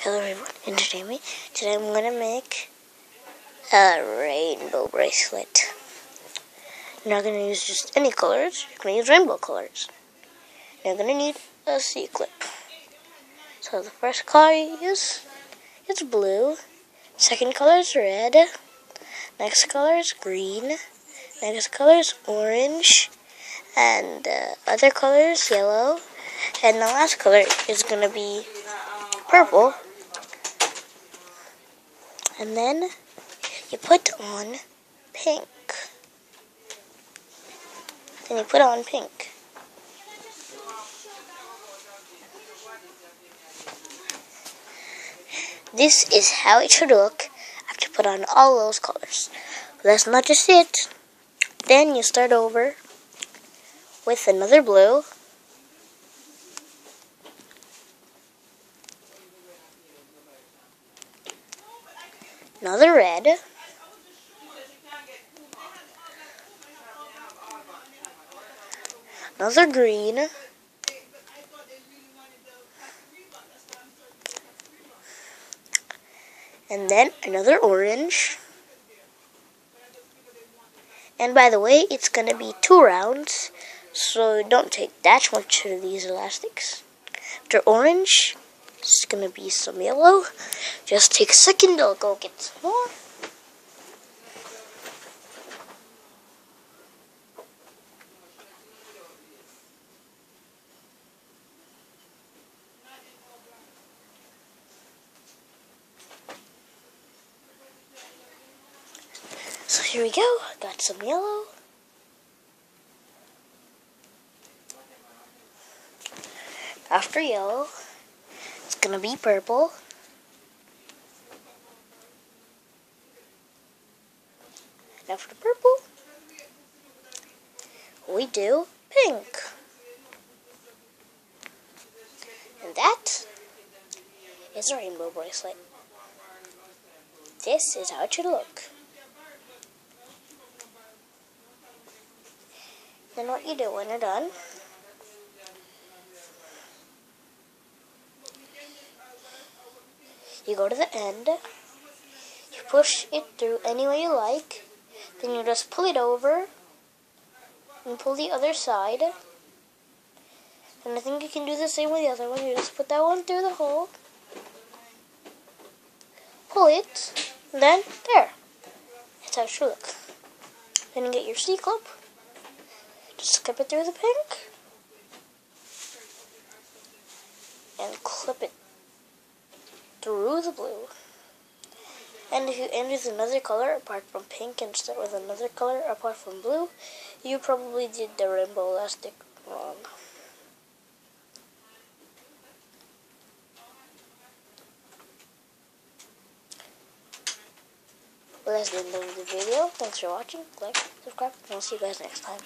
Hello everyone, entertain me. Today I'm going to make a rainbow bracelet. You're not going to use just any colors, you're going to use rainbow colors. You're going to need a C-clip. So the first color you use is blue. Second color is red. Next color is green. Next color is orange. And other color is yellow. And the last color is going to be purple. And then you put on pink. Then you put on pink. This is how it should look after you put on all those colors. But that's not just it. Then you start over with another blue. Another red. Another green. And then another orange. And by the way, it's going to be 2 rounds, so don't take that much of these elastics. After orange, it's going to be some yellow. Just take a second, I'll go get some more. So here we go, got some yellow. After yellow, it's gonna be purple. And after purple, we do pink. And that is a rainbow bracelet. This is how it should look. Then what you do when you're done, you go to the end, you push it through any way you like, then you just pull it over and pull the other side. And I think you can do the same with the other one. You just put that one through the hole, pull it, and then there. That's how it should look. Then you get your C-clip. Just clip it through the pink and clip it through the blue. And if you end with another color apart from pink and start with another color apart from blue, you probably did the rainbow elastic wrong. Well, that's the end of the video. Thanks for watching. Like, subscribe, and I'll see you guys next time.